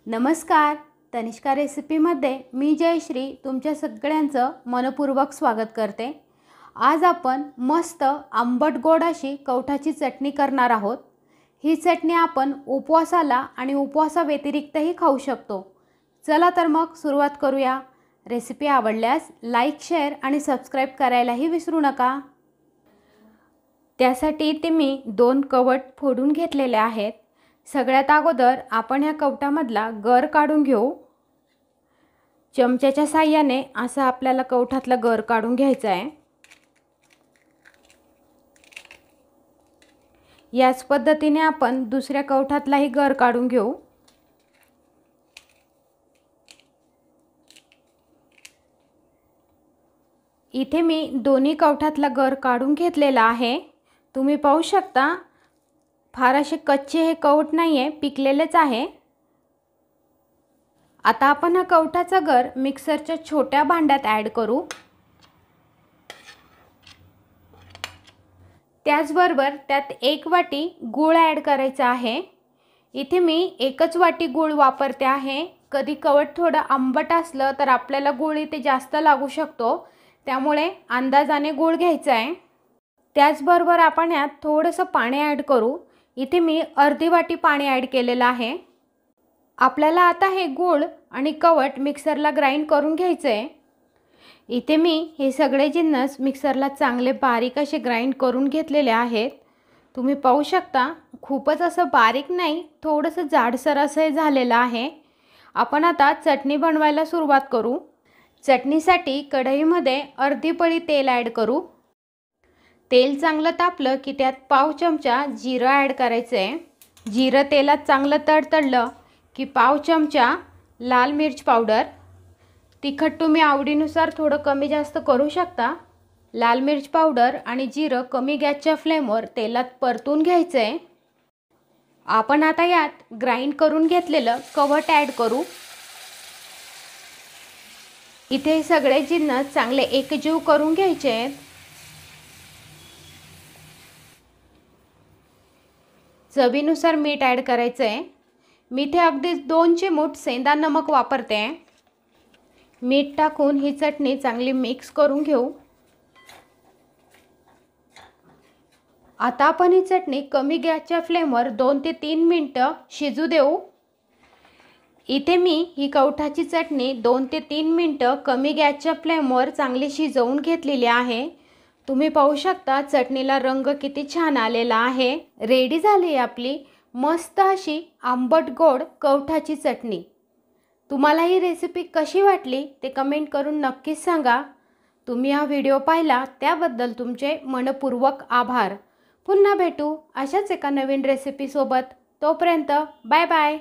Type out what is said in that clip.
नमस्कार, तनिष्का रेसिपीमध्ये मी जयश्री तुमच्या सगळ्यांचं मनपूर्वक स्वागत करते। आज आपण मस्त आंबट गोड अशी कवठाची चटणी करणार आहोत। ही चटणी आपण उपवासाला आणि उपवासाव्यतिरिक्तही खाऊ शकतो। चला तर मग सुरुवात करूया। रेसिपी आवडल्यास लाईक, शेअर आणि सबस्क्राइब करायलाही विसरू नका। त्यासाठी इथे मी 2 कवठ फोडून घेतलेले आहेत। सगळ्यात अगोदर आपण ह्या कवठामधला गर काढून घेऊ। चमच्याच्या साहाय्याने असं आपल्याला कवठातला गर काढून घ्यायचा आहे। याच पद्धतीने आपण दुसऱ्या कवठातलाही गर काढून घेऊ। इथे मी दोन्ही कवठातला गर काढून घेतलेला आहे। तुम्ही पाहू शकता फार असे कच्चे हे कवठ नाहीये, पिकलेलेच आहे। आता आपण हा कवठाचा गर मिक्सरच्या छोट्या भांड्यात ॲड करू। त्याचबरोबर त्यात 1 वाटी गूळ ॲड करायचा आहे। इथे मी 1च वाटी गूळ वापरते आहे। कधी कवठ थोडं आंबट असलं तर आपल्याला गूळ इथे जास्त लागू शकतो, त्यामुळे अंदाजाने गूळ घ्यायचा आहे। त्याचबरोबर आपण यात थोडंसं पाणी ॲड करू। इथे मी अर्धी वाटी पाणी ॲड केलेलं आहे। आपल्याला आता हे गूळ आणि कवठ मिक्सरला ग्राइंड करून घ्यायचं आहे। इथे मी हे सगळे जिन्नस मिक्सरला चांगले बारीक असे ग्राइंड करून घेतलेले आहेत। तुम्ही पाहू शकता खूपच असं बारीक नाही, थोडंसं जाडसर असं झालेलं आहे। आपण आता चटणी बनवायला सुरुवात करू। चटणीसाठी कढईमध्ये अर्धी पळी तेल ॲड करू। तेल चांगलं तापलं की त्यात पाव चमचा जिरं ॲड करायचं आहे। जिरं तेलात चांगलं तडतडलं की पाव चमचा लाल मिर्च पावडर। तिखट तुम्ही आवडीनुसार थोडं कमी जास्त करू शकता। लाल मिर्च पावडर आणि जिरं कमी गॅसच्या फ्लेमवर तेलात परतून घ्यायचं आहे। आपण आता यात ग्राइंड करून घेतलेलं कवठ ॲड करू। इथे सगळे जिन्नस चांगले एकजीव करून घ्यायचे आहेत। चवीनुसार मीठ ॲड करायचं आहे। मी इथे अगदी 2 चिमूट सेंधा नमक वापरते आहे। मीठ टाकून ही चटणी चांगली मिक्स करून घेऊ। आता आपण ही चटणी कमी गॅसच्या फ्लेमवर 2 ते 3 मिनिटं शिजू देऊ। इथे मी ही कवठाची चटणी 2 ते 3 मिनिटं कमी गॅसच्या फ्लेमवर चांगली शिजवून घेतलेली आहे। तुम्ही पाहू शकता चटणीला रंग किती छान आलेला आहे। रेडी झाली आपली मस्त अशी आंबट गोड कवठाची चटणी। तुम्हाला ही रेसिपी कशी वाटली ते कमेंट करून नक्कीच सांगा। तुम्ही हा व्हिडिओ पाहिला त्याबद्दल तुमचे मनपूर्वक आभार। पुन्हा भेटू अशाच एका नवीन रेसिपी सोबत। तोपर्यंत बाय बाय।